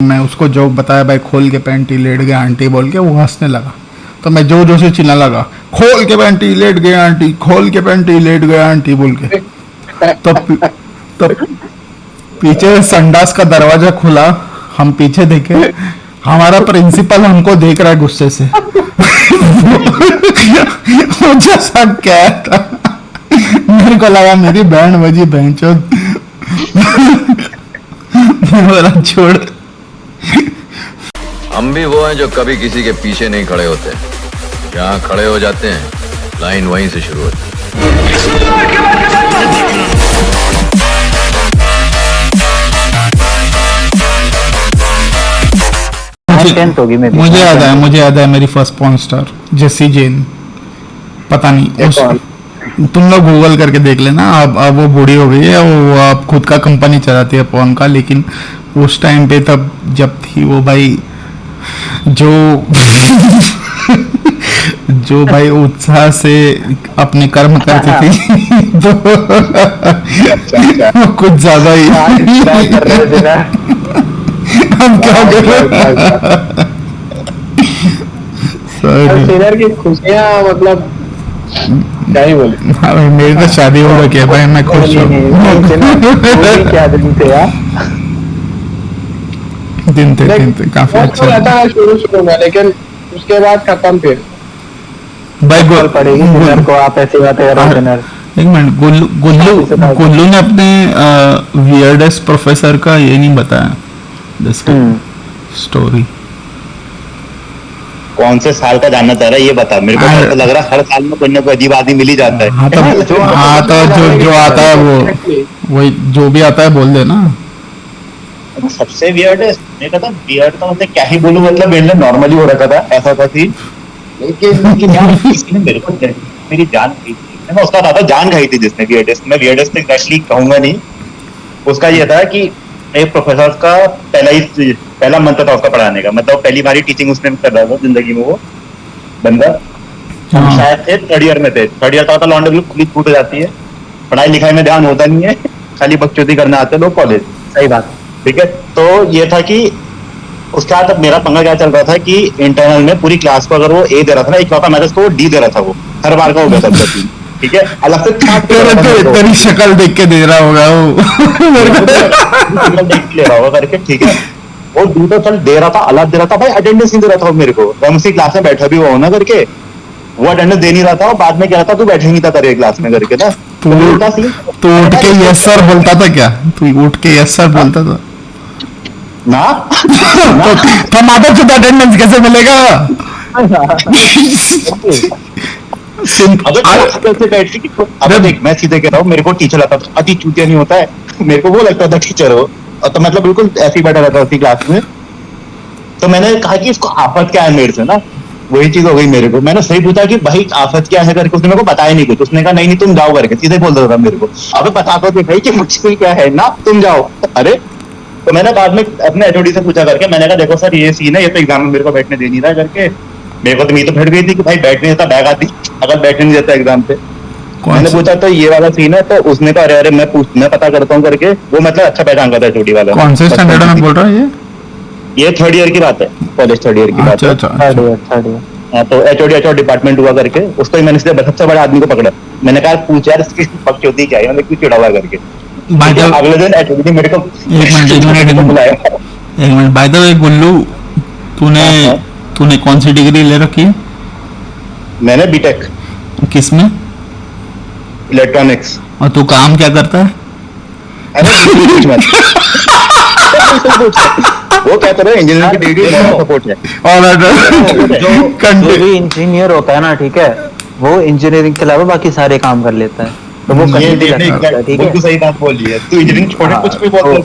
मैं उसको जोक बताया, भाई खोल के पैंटी लेट गए आंटी बोल के, वो हंसने लगा। तो मैं जो से चिल्ला लगा, खोल के पैंटी लेट गए आंटी, खोल के पैंटी लेट गए आंटी बोल के। तो पीछे संडास का दरवाजा खुला, हम पीछे देखे, हमारा प्रिंसिपल हमको देख रहा है गुस्से से। मुझे सब क्या था, मेरे को लगा मेरी बैंड बजी बैंचोद। बोला छोड़। हम भी वो हैं जो कभी किसी के पीछे नहीं खड़े होते, जहाँ खड़े हो जाते हैं लाइन वहीं से शुरू होती है। मुझे याद है मेरी फर्स्ट पॉर्न स्टार जेसी जेन, पता नहीं उस, तुम लोग गूगल करके देख लेना। अब वो बूढ़ी हो गई है, वो अब खुद का कंपनी चलाती है पॉर्न का, लेकिन उस टाइम पे तब जब थी वो भाई, जो भाई उत्साह से अपने कर्म करती थी। तो कुछ ज्यादा ही हम क्या कर की खुशियाँ, मतलब क्या ही बोले। हाँ भाई, मेरी तो शादी हो रखी है भाई, मैं खुश हूँ। क्या दिन थे यार, दिन थे काफी अच्छा रहता है शुरू में, लेकिन उसके बाद खत्म फिर। भाई पड़ेगी डिनर को, आप ऐसी बातें करो डिनर। एक मिनट, गुल्लू ने अपने वियर्डेस्ट प्रोफेसर का ये नहीं बताया स्टोरी। कौन से साल का जानना चाह रहा है ये बता मेरे को। तो लग रहा है हर साल में कोई ना कोई अजीब आदमी मिल ही जाता है। हाँ तो जो आता है वो वही, जो भी आता है बोल देना। सबसे वियर्ड है, मैं कहता वियर्ड तो मतलब क्या ही बोलूं, मतलब मेरे लिए नॉर्मली हो रखा था, ऐसा था थी। लेकिन यार किसी ने मेरे को मेरी जान खाई थी। मैं उसका था जान खाई थी जिसने वियर्डेस्ट। मैं वियर्डेस्ट एग्जैक्टली कहूंगा नहीं। उसका ये था कि एक प्रोफेसर का पहला मंत्र था उसका पढ़ाने का, मतलब पहली बारी टीचिंग उसने कर रहा था जिंदगी में। वो बंदा हम शायद थे थर्ड ईयर में थे। थर्ड ईयर का होता लौंडे बिल्कुल खुली छूट जाती है, पढ़ाई लिखाई में ध्यान होता नहीं है, खाली बकचोदी करने आते लोग कॉलेज। सही बात, ठीक है। तो ये था कि उसके बाद अब मेरा पंगा क्या चल रहा था कि इंटरनल में पूरी क्लास को अगर वो ए दे रहा था ना, एक मैं उसको डी दे रहा था। वो हर बार का हो गया था, ठीक है। अलग से तेरी शक्ल देख के दे रहा होगा वो, देख के ले रहा होगा करके, ठीक है। वो डी तो चल दे रहा था, अलग दे रहा था भाई, अटेंडेंस नहीं दे रहा था मेरे को। मैं उसी क्लास में बैठा भी हुआ ना करके, वो अटेंडेंस दे नहीं रहा था। और बाद में कह रहा था तू बैठे नहीं था तेरे क्लास में करके ना। तू उठ के यस सर बोलता था क्या? तू उठ के यस सर बोलता था ना? तो माता चुता अटेंडेंस कैसे मिलेगा? अबे देख, मैं सीधे कह रहा हूँ, मेरे को टीचर लगता था अति चूतिया नहीं होता है, मेरे को वो लगता था टीचर हो। और तो मतलब बिल्कुल ऐसे ही बैठा रहता उसी क्लास में। तो मैंने कहा कि इसको आफत क्या है मेरे से ना, वही चीज हो गई मेरे को। मैंने सही पूछा कि भाई आफत क्या है करके, उसने मेरे को बताया नहीं कुछ। उसने कहा नहीं तुम जाओ करके, सीधे बोल रहा था मेरे को। अबे बता दो भाई कि मुश्किल क्या है ना, तुम जाओ। अरे तो मैंने बाद में अपने एचओडी से पूछा करके, मैंने कहा देखो सर ये सीन है, ये तो एग्जाम में मेरे को बैठने दे नहीं रहा करके। मेरे को तो मीत फट गई थी कि भाई बैठने देता, बैग आती अगर बैठने नहीं देता एग्जाम पे। मैंने पूछा तो ये वाला सीन है, तो उसने कहा अरे मैं पता करता हूँ करके। वो मतलब अच्छा पहचान करता है एचओडी वाला। कौन से स्टैंडर्ड में बोल रहा है ये थर्ड ईयर की बात है, कॉलेज थर्ड ईयर की बात है। हाँ तो एचओडी डिपार्टमेंट हुआ करके, उसको ही मैंने सबसे बड़े आदमी को पकड़ा। मैंने कहा पूछ यार इसकी पक्षोती क्या है, मतलब क्यों चिड़ा हुआ करके। अगले दिन एचओडी मेरे को बुलाया। एक मिनट, बाय द वे गुल्लू, तूने कौन सी डिग्री ले रखी है? मैंने बीटेक। किसमें? इलेक्ट्रॉनिक्स। और तू काम क्या करता है? वो कहते हैं इंजीनियरिंग की डिग्री सपोर्ट है। और जो भी इंजीनियर होता है ना, ठीक है, वो इंजीनियरिंग के अलावा बाकी सारे काम कर लेता है। तो वो ठीक है, सही बात बोल रही है तू। इंजीनियरिंग छोड़े कुछ भी बोल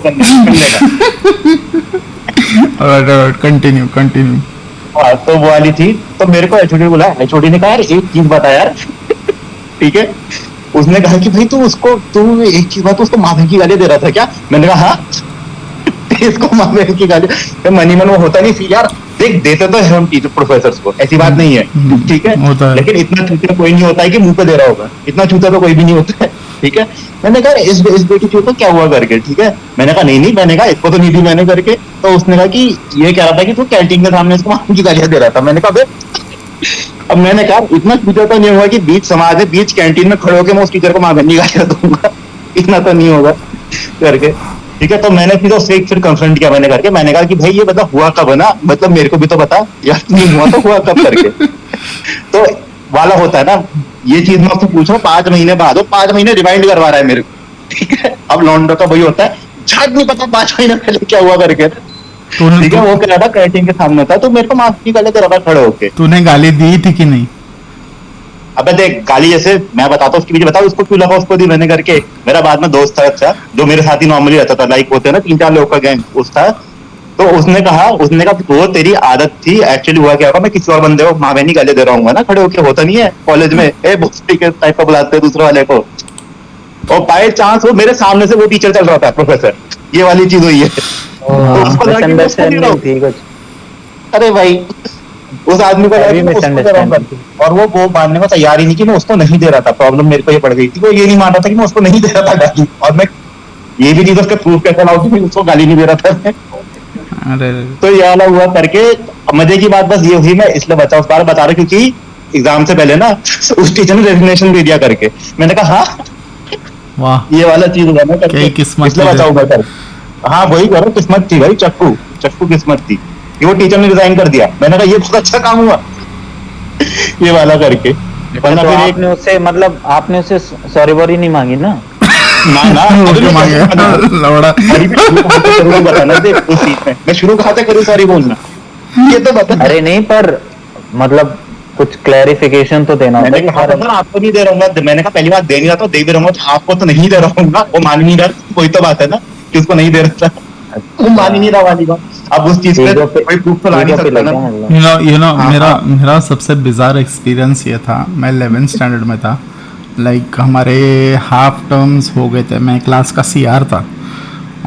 कंटिन्यू। हाँ तो वो वाली थी। तो मेरे को एचओडी बोला, एचओडी ने कहा यार एक चीज बता यार, ठीक है। उसने कहा कि भाई तू एक चीज बात, उसको माफी की गाली दे रहा था क्या? मैंने कहा हाँ, इसको माफी की गाली। तो मनी मन वो होता नहीं सी यार, देख देते तो हम टीचर प्रोफेसर को, ऐसी बात नहीं है, ठीक है। लेकिन इतना चूतिया कोई नहीं होता है कि मुंह पे दे रहा होगा। इतना चूतिया तो कोई भी नहीं होता है। ठीक है। मैंने कहा इस बेटी को तो क्या हुआ करके, ठीक है। मैंने कहा नहीं, मैंने कहा इसको तो नहीं दी मैंने करके। तो उसने कहा कि ये कह रहा था कि तू कैंटीन के सामने इसको मां की गालियां दे रहा था। मैंने कहा बे, अब मैंने कहा इतना टीचर तो नहीं होगा कि बीच समाज है, बीच कैंटीन में खड़े होकर मैं उस टीचर को मां की गालियां दूंगा, इतना तो नहीं होगा करके, ठीक है। तो मैंने फिर कंफ्रंट किया मैंने करके, मैंने कहा कि भाई ये मतलब हुआ कब है ना, मतलब मेरे को भी तो बता यार, नहीं हुआ तो हुआ कब करके। तो वाला होता है ना, ये चीज मैं उससे पूछ रहा हूँ 5 महीने बाद, 5 महीने रिमाइंड करवा रहा है मेरे को, ठीक है। अब लॉन्डो का वही होता है, झट नहीं पता 5 महीने पहले क्या हुआ करके, ठीक है। वो कह रहा था कैंटीन के सामने था, तो मेरे को माफ की गाली दे रहा था खड़े होके। तूने गाली दी थी कि नहीं? अबे देख, गाली जैसे मैं बताता हूँ उसके पीछे, बताओ उसको क्यों लगा उसको दी मैंने करके। मेरा बाद में दोस्त था अच्छा, जो मेरे साथ ही नॉर्मली रहता था, लाइक होते हैं ना 3-4 लोग का गैंग, उस था। तो उसने कहा वो तेरी आदत थी, एक्चुअली हुआ क्या होगा, मैं किसी और बंदे को माँ बहनी गाली दे रहा हूँ ना खड़े होके, होता नहीं है कॉलेज में, बोस्टी के टाइप का बुलाते हैं दूसरे वाले को। और बाय चांस वो मेरे सामने से वो टीचर चल रहा था, प्रोफेसर, ये वाली चीज हुई है। तो उसको लगा कि मैं उसको दे रहा हूँ। अरे भाई, उस आदमी को लगा कि मैं उसको दे रहा हूँ, और वो मानने को तैयार ही नहीं कि मैं उसको नहीं दे रहा था। प्रॉब्लम मेरे को ये पड़ गई थी, वो ये नहीं मान रहा था कि मैं उसको नहीं दे रहा था गाली, और मैं ये भी नहीं था उसके प्रूफ कैसे लाऊं कि मैं उसको गाली नहीं दे रहा था मैं। अरे तो ये वाला हुआ करके। मजे की बात बस ये हुई, मैं इसलिए उस बार बता रहा क्योंकि एग्जाम से पहले ना उस टीचर ने रेजिग्नेशन दे दिया करके। मैंने कहा हाँ, वाह, ये वाला चीज हुआ ना करके, क्या किस्मत इसलिए थी। बचाऊ बेटर। हाँ वही करो, किस्मत थी भाई, चक्कू किस्मत थी कि वो टीचर ने रिजाइन कर दिया। मैंने कहा ये बहुत अच्छा काम हुआ ये वाला करके। वरना तो फिर एक आपने उससे मतलब आपने उससे सॉरी वॉरी नहीं मांगी ना? ना वो क्यों मांगे लौड़ा? सॉरी भी शुरू कहाँ से करूँ बताना दे उस चीज में, मैं शुरू कहाँ से करूँ सॉरी बोलना, ये तो बता। अरे नहीं, पर मतलब कुछ क्लैरिफिकेशन तो देना होता मैंने है कि कहा था सर आपको नहीं दे रहा हूँ, मैंने कहा पहली बार दे नहीं रहा तो दे भी रहूंगा, आपको तो नहीं दे रहा हूँ। वो मान ही नहीं रहा, वही तो बात है ना कि उसको नहीं दे रहा था, वो मान ही नहीं रहा वाली बात। अब उस चीज पे कोई प्रूफ तो ला नहीं सकता ना। यू नो हाँ, मेरा सबसे बिजार एक्सपीरियंस ये था, मैं 11th स्टैंडर्ड में था, लाइक हमारे हाफ टर्म्स हो गए थे, मैं क्लास का सीआर था,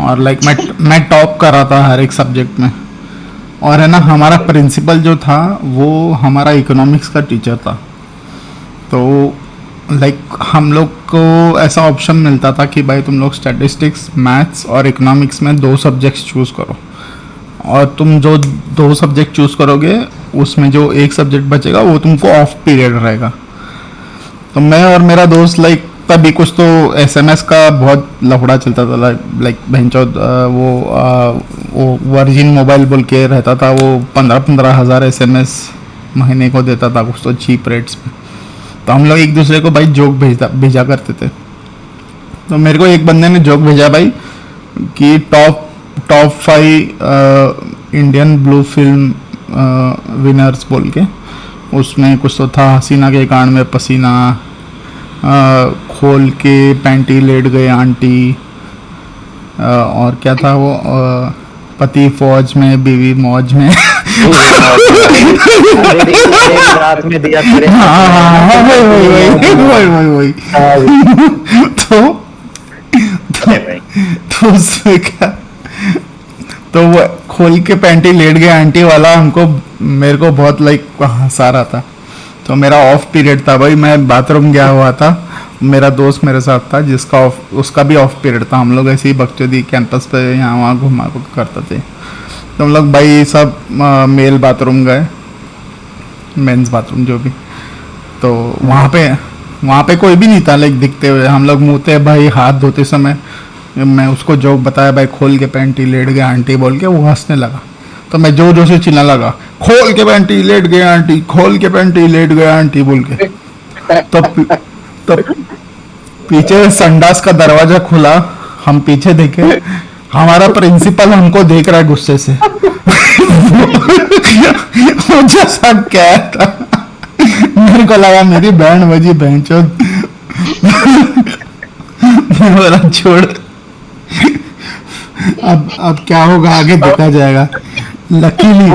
और लाइक मैं टॉप कर रहा था हर एक सब्जेक्ट में। और है ना, हमारा प्रिंसिपल जो था वो हमारा इकोनॉमिक्स का टीचर था। तो लाइक हम लोग को ऐसा ऑप्शन मिलता था कि भाई तुम लोग स्टैटिस्टिक्स, मैथ्स और इकोनॉमिक्स में 2 सब्जेक्ट्स चूज़ करो, और तुम जो 2 सब्जेक्ट चूज़ करोगे उसमें जो एक सब्जेक्ट बचेगा वो तुमको ऑफ पीरियड रहेगा। तो मैं और मेरा दोस्त लाइक तभी कुछ तो एसएमएस का बहुत लफड़ा चलता था, लाइक भैंचोद वो वर्जिन मोबाइल बोल के रहता था, वो 15-15 हज़ार एसएमएस महीने को देता था कुछ तो चीप रेट्स पे। तो हम लोग एक दूसरे को भाई जोक भेजा करते थे। तो मेरे को एक बंदे ने जोक भेजा भाई कि top 5 Indian blue film winners बोल के, उसमें कुछ तो था हसीना के कांड में पसीना, खोल के पैंटी लेट गए आंटी, और क्या था वो, पति फौज में बीवी मौज में। रात में दिया करे। हाँ, वही। तो उसमें क्या, तो वो खोल के पैंटी लेट गए आंटी वाला हमको, मेरे को बहुत लाइक हंसा रहा था। तो मेरा ऑफ पीरियड था भाई, मैं बाथरूम गया हुआ था, मेरा दोस्त मेरे साथ था जिसका उसका भी ऑफ पीरियड था। हम लोग ऐसे ही बकचोदी कैंपस पे यहाँ वहाँ घुमा करते थे। तो हम लोग भाई सब मेल बाथरूम गए, मेंस बाथरूम जो भी। तो वहाँ पे कोई भी नहीं था लाइक दिखते हुए। हम लोग मुँह थे भाई हाथ धोते समय, मैं उसको जोक बताया भाई खोल के पैंटी लेट गए आंटी बोल के, वो हंसने लगा। तो मैं जो से चिल्ला लगा, खोल के पैंटी लेट गए आंटी, खोल के पैंटी लेट गए आंटी बोल के। तो पीछे संडास का दरवाजा खुला, हम पीछे देखे, हमारा प्रिंसिपल हमको देख रहा है गुस्से से। वो जैसा क्या था, मेरे को लगा मेरी बैंड बजी बहनचोद। बोला छोड़, अब क्या होगा आगे देखा जाएगा। लकीली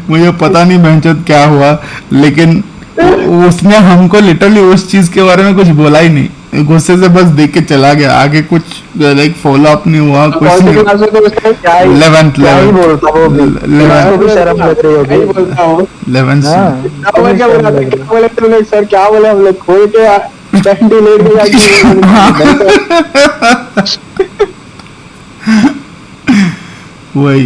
मुझे पता नहीं बहनचोद क्या हुआ, लेकिन उसने हमको लिटरली उस चीज के बारे में कुछ बोला ही नहीं। गुस्से से बस देख के चला गया, आगे कुछ लाइक फॉलो अप नहीं हुआ, कुछ कौन सी नहीं। क्लास में तो उसने क्या ही 11th क्या ही बोलता वो भी, उसको भी शर्म लग रही क्या ही होगी। बोलता हूँ। 11th हाँ, क्या बोला क्या बोले तुमने सर, क्या बोले हम लोग खोल के पैंटी ले वही।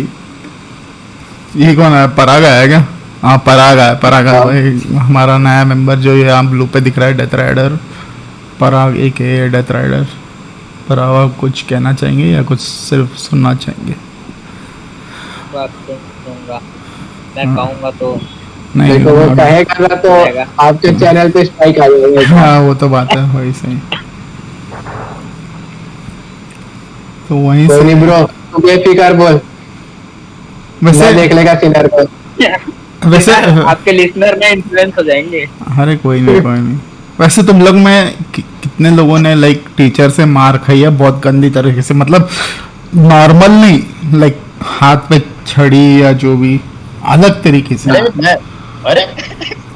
ये कौन है, परागा है क्या? हाँ परागा है, परागा भाई हमारा नया मेंबर जो ये यहाँ ब्लू पे दिख रहा है, डेथ राइडर पराग, एक है डेथ राइडर। परागा कुछ कहना चाहेंगे या कुछ सिर्फ सुनना चाहेंगे? बात तो कहूंगा, मैं कहूंगा तो नहीं देखो वो कहेगा ना तो आपके चैनल पे स्ट्राइक आ जाएगा। हाँ वो तो बात है, वही सही। तो वहीं कोई से नहीं ब्रो, तू बेफिक्र बोल, वैसे मैं देख लेगा किलर को। वैसे आपके लिसनर में इन्फ्लुएंस हो जाएंगे। अरे कोई नहीं कोई नहीं। वैसे तुम लोग में कितने लोगों ने लाइक टीचर से मार खाई है बहुत गंदी तरीके से, मतलब नॉर्मल नहीं, लाइक हाथ पे छड़ी या जो भी, अलग तरीके से? अरे मैं, अरे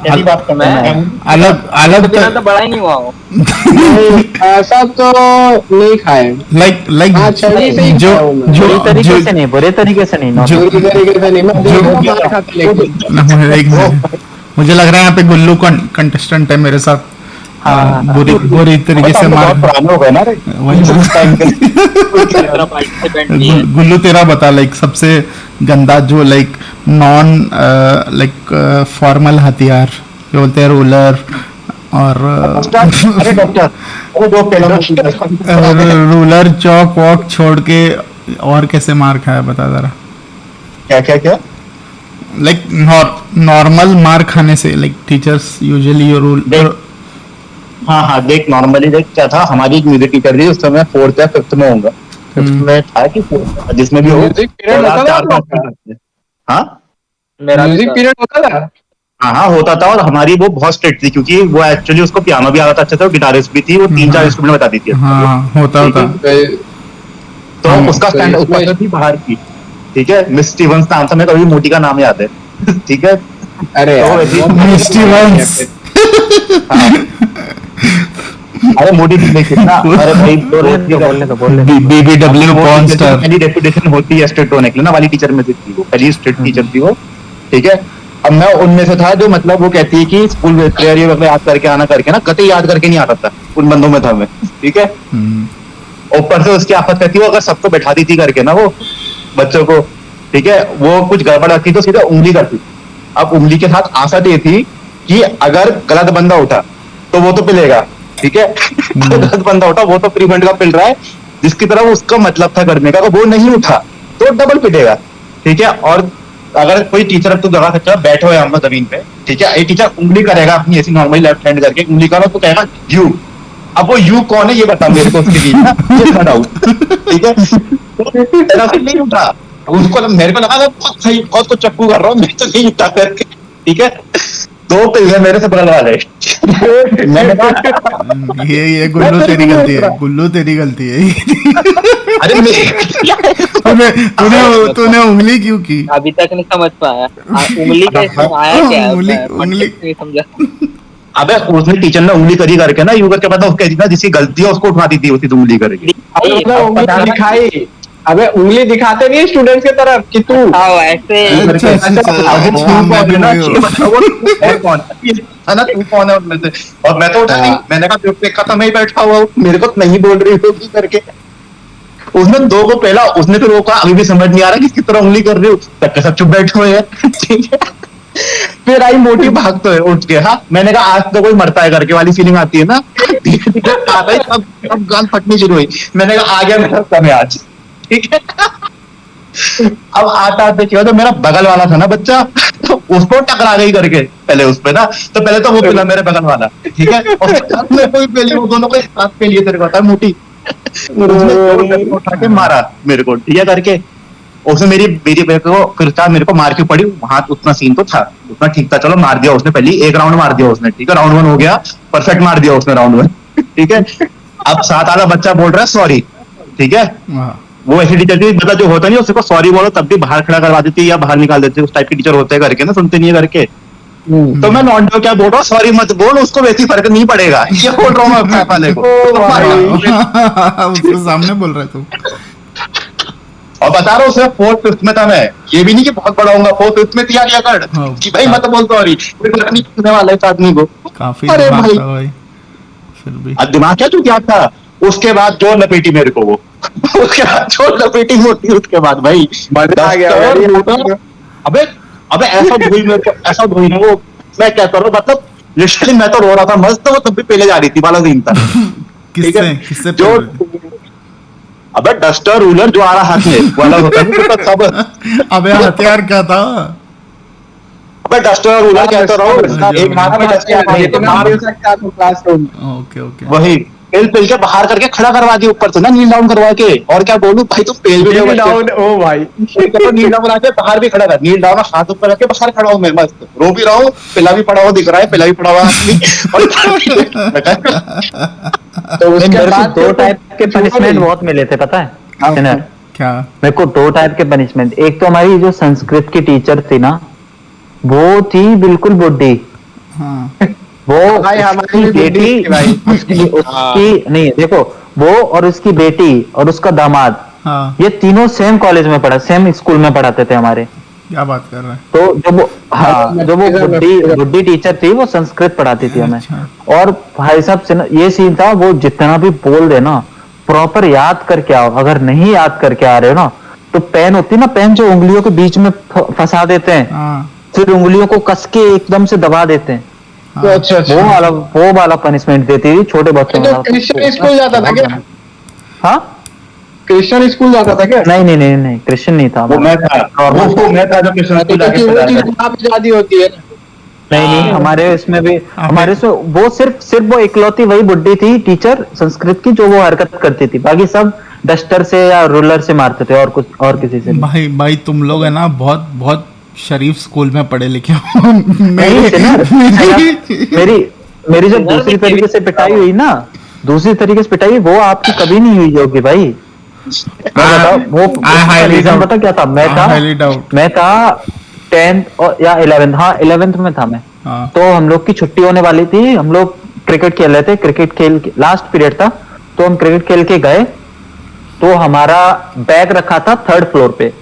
कैसी बात करना है? अलग अलग बिना तो बड़ा ही नहीं हुआ हो। नहीं, ऐसा तो नहीं खाए। लाइक लाइक हाँ, छड़ी से ही जो खाया हूँ मैं। जो बुरी तरीके जो से नहीं, बुरे तरीके से नहीं, जो- पूरी तरीके से नहीं, मैं देखो मार खाते लेकिन ना, मुझे लग रहा है यहाँ पे गुल्लू कंटेस्टेंट है मेरे साथ। बुरी बुरी तरीके से मार। बहुत पुराने हो गए ना रे। वही उस time के। मेरा पार्टिसिपेंट नहीं है। गुल्लू तेरा बता, लाइक सबसे गंदा जो लाइक नॉन लाइक फॉर्मल हथियार जो बोलते हैं, रूलर और अरे डॉक्टर, अरे जो पहले रूलर चौक वॉक छोड़ के और कैसे मार खाया बता जरा। क्या क्या क्या? लाइक नॉर्मल मार खाने से, लाइक टीचर्स यूजुअली रूल। हाँ हाँ, देख नॉर्मली देख क्या था, हमारी एक म्यूजिक टीचर थी, उस समय 4th या 5th में होगा, 5th में था कि 4th, जिसमें भी हो। म्यूजिक पीरियड होता था चार पांच आपका? थे। हाँ मेरा म्यूजिक पीरियड होता था। हाँ हाँ होता था, और हमारी वो बहुत स्ट्रिक्ट थी क्योंकि वो एक्चुअली उसको पियानो भी आता था अच्छे से, और गिटारिस्ट भी थी, वो 3-4 इंस्ट्रूमेंट बता दी थी। हाँ होता ठीक है। होता। तो हाँ, उसका स्टैंड तो उसका इसमें- थी बाहर की, ठीक है, मिस स्टीवंस नाम था, मैं कभी मोटी का नाम याद है। ठीक है, अरे तो यार, वैसे- वो मिस स्टीवंस। अरे मोटी नहीं कितना, अरे भाई तो बोलने तो बोलने तो। BBW porn star. पहली रेपुटेशन होती है स्ट्रिक्ट होने के लिए ना, वाली टीचर में से थी वो, पहली स्ट्रिक्ट टीचर थी वो। ठीक है, अब मैं उनमें से था जो मतलब वो कहती है कि स्कूल प्रेयर वगैरह याद करके आना करके ना, कतई याद करके नहीं आता था, उन बंदों में था मैं। ठीक है, ऊपर से उसकी आफत कहती वो अगर सबको बैठाती थी करके ना, वो बच्चों को, ठीक है, वो कुछ गड़बड़ रखती तो सीधा उंगली करती। अब उंगली के साथ आफत ये थी कि अगर गलत बंदा उठा तो वो तो पिलेगा, ठीक है, गलत बंदा उठा वो तो प्रीवेंट का पिल रहा है, जिसकी तरफ उसका मतलब था करने का, अगर वो नहीं उठा तो डबल पिटेगा। ठीक है, और अगर कोई टीचर अब तो जगह सकता बैठे हुए हम जमीन पे, ठीक है, एक टीचर उंगली करेगा अपनी ऐसी नॉर्मली लेफ्ट हैंड करके उंगली करो तो कहेगा यू। अब वो यू कौन है ये बता मेरे को, उसके बीच ना ये खड़ा हूं, ठीक है, तो तेरा फिर नहीं उठा, उसको मेरे को लगा बहुत सही, बहुत को चक्कू कर रहा हूँ, मैं तो नहीं उठा करके। ठीक है, 2 पिल है मेरे से बगल वाले। मैंने कहा ये गुल्लू तेरी गलती है, गुल्लू तेरी गलती है। अरे तूने तूने उंगली क्यों की? अभी तक नहीं समझ पाया उंगली का इसमें आया क्या है, उंगली- उसमें उंगली- context नहीं समझा। अबे उसने टीचर ने उंगली करी करके ना, यू करके पता उसके जितना जिसकी गलती है उसको उठाती थी उसी उंगली करके। मतलब उंगली दिखाई, अबे उंगली दिखाते नहीं स्टूडेंट्स की तरफ कि तू हाँ ऐसे अच्छा, अच्छा, आगे अच्छा, तू मैं कौन भी है ना, वही हूँ। ये बताओ वो तू है कौन है ना, तू कौन है उनमें से। और मैं तो उठा नहीं, मैंने कहा चुप देखा था मैं ही बैठा हुआ हूँ, मेरे को नहीं बोल रही होगी करके। उसने 2 को पहला, उसने फिर रोका, अभी भी समझ नहीं आ रहा किसकी तरह उंगली कर रही हूँ, तब के सब चुप बैठे हुए हैं। ठीक है, फिर आई मोटी भागते हुए उठ के, हाँ मैंने कहा आज तो कोई मरता है करके वाली फीलिंग आती है ना, धीरे धीरे आता है, सब गान फटनी शुरू हुई। मैंने कहा आ गया मेरा समय आज। ठीक है, अब आता आते क्या तो मेरा बगल वाला था ना बच्चा, तो उसको टकरा गई करके पहले उस पे ना, तो पहले तो वो पिला मेरे बगल वाला, ठीक है, और साथ में कोई पहले वो दोनों को एक साथ पे लिए तेरे को पता है मोटी, उसने जोर से उठा के मारा मेरे को, ठीक है करके। उसने मेरी मेरी मेरे को फिर था, मेरे को मार क्यों पड़ी वहां, उतना सीन तो था, उतना ठीक था, चलो मार दिया उसने, पहले एक राउंड मार दिया उसने, ठीक है, राउंड 1 हो गया, परफेक्ट मार दिया उसने राउंड 1। ठीक है, अब साथ वाला बच्चा बोल रहा है सॉरी, ठीक है, वाह। वो ऐसी टीचर थी मतलब जो होता नहीं उसको सॉरी बोलो तब भी बाहर खड़ा करवा देती है या बाहर निकाल देती है, उस टाइप की टीचर होते हैं करके ना, सुनते नहीं है करके। तो मैं नॉन जो क्या बोल रहा हूँ, सॉरी मत बोल, उसको वैसी फर्क नहीं पड़ेगा, ये बोल रहा हूँ मैं पापा वाले को। उसके सामने बोल रहे तू। और बता रहा हूँ सिर्फ 4th 5th में था मैं, ये भी नहीं कि बहुत बड़ा होऊंगा, 4th 5th में तैयार कर हाँ। कि भाई मत बोल सॉरी, कोई फर्क नहीं पड़ने वाला है इस आदमी को। काफी अरे दिमाग भाई, था भाई फिर भी। अब दिमाग क्या तू क्या था। उसके बाद जो लपेटी मेरे को वो उसके बाद जो लपेटी होती, उसके बाद भाई मजा आ गया भाई। डस्टर, अबे अबे ऐसा धोई मेरे को, ऐसा धोई ना वो, मैं क्या करूँ, मतलब लिटरली मैं तो रो रहा था मस्त, वो तब भी पहले जा रही थी वाला सीन था। ठीक है? किससे जो अबे डस्टर रूलर जो आ रहा हाथ में वाला होता है ना, तो सब अबे हथियार क्या था? अबे डस्टर रूलर कहता रहो, एक हाथ में डस्टर नहीं तो मार, मार सकता तो क्लासरूम। Okay okay. वही पेल पेल के बाहर करके खड़ा करवा दिया ऊपर से ना, नील डाउन करवा के। और क्या बोलूं भाई, तुम पेल भी नील डाउन, ओ भाई नील डाउन बना के बाहर भी खड़ा कर, नील डाउन हाथ ऊपर रख के बाहर खड़ा हूं मैं मस्त, रो भी रहा हूँ, पिला भी पड़ा हुआ दिख रहा है, पिला भी पड़ा हुआ आदमी। तो उसके मेरे को बाद 2 टाइप के पनिशमेंट बहुत मिले थे, पता है सिनर? क्या? मेरे को 2 टाइप के पनिशमेंट। एक तो हमारी जो संस्कृत की टीचर थी ना, वो थी बिल्कुल बुड्ढी। हाँ वो भाई, हमारी उसकी भी बुड्ढी बेटी, थी भाई। उसकी नहीं, देखो वो और उसकी बेटी और उसका दामाद, हाँ, ये तीनों सेम कॉलेज में पढ़ा, सेम स्कूल में पढ़ाते थे हमारे। क्या बात कर रहा है? तो जो वो बुड्ढी टीचर थी, वो संस्कृत पढ़ाती थी हमें। अच्छा। और भाई साहब से ना ये सीन था, वो जितना भी बोल दे ना, प्रॉपर याद करके आओ। अगर नहीं याद करके आ रहे हो ना, तो पेन होती ना, पेन जो उंगलियों के बीच में फंसा देते हैं, हाँ फिर उंगलियों को कस के एकदम से दबा देते हैं, तो अच्छा वो वाला पनिशमेंट देती थी छोटे बच्चों तो को। क्रिश्चियन स्कूल जाता था क्या? हाँ, क्रिश्चियन स्कूल जाता था क्या? नहीं, क्रिश्चियन नहीं था वो हमारा। मैं था, वो मैं था जो कृष्ण स्कूल जाके क्योंकि वो पढ़ा चीज था। वहाँ पे ज्यादा होती है ना। नहीं, हमारे इसमें भी, हमारे इसमें वो सिर्फ वो इकलौती वही बुड्ढी थी टीचर संस्कृत की, जो वो हरकत करती थी। बाकी सब डस्टर से या रूलर से मारते थे, और किसी से नहीं। भाई तुम लोग है ना बहुत बहुत शरीफ स्कूल में पढ़े लिखे हो। नहीं सिनर, मेरी जो सिनर दूसरी भी तरीके से पिटाई हुई ना, दूसरी तरीके से पिटाई, वो आपकी कभी नहीं हुई होगी भाई। मैं बताऊं, वो उसका रीजन पता क्या था? highly doubt। मैं था 10th और या 11th, हाँ 11th में था मैं। हाँ। तो हम लोग की छुट्टी होने वाली थी, हम लोग क्रिकेट खेल रहे थे, क्रिकेट खेल के लास्ट पीरियड था, तो हम क्रिकेट खेल के गए। तो हमारा बैग रखा था 3rd फ्लोर पे,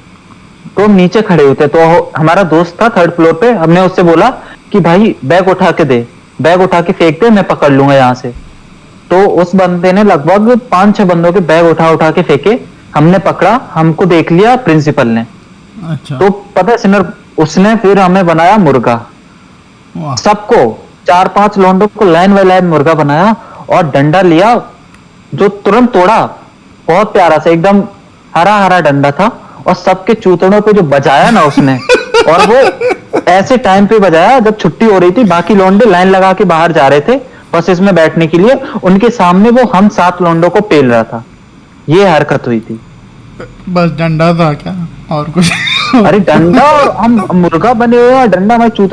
तो हम नीचे खड़े हुए थे। तो हमारा दोस्त था 3rd फ्लोर पे, हमने उससे बोला कि भाई बैग उठा के दे, बैग उठा के फेंक दे, मैं पकड़ लूंगा यहाँ से। तो उस बंदे ने लगभग 5-6 बंदों के बैग उठा के फेंके, हमने पकड़ा, हमको देख लिया प्रिंसिपल ने। अच्छा। तो पता है सिनर, उसने फिर हमें बनाया मुर्गा, वाह। सबको 4-5 लौंडों को लाइन बाय लाइन मुर्गा बनाया, और डंडा लिया जो तुरंत तोड़ा, बहुत प्यारा सा एकदम हरा हरा डंडा था, और सबके चूतड़ों पे जो बजाया ना उसने, और वो ऐसे टाइम पे बजाया जब छुट्टी हो रही थी, बाकी लौंडे लाइन लगा के बाहर जा रहे थे बसेस में बैठने के लिए, उनके सामने वो हम 7 लौंडों को पेल रहा था। ये हरकत हुई थी। बस डंडा था क्या और कुछ? अरे डंडा, और हम मुर्गा बने हुए, और डंडा हमारे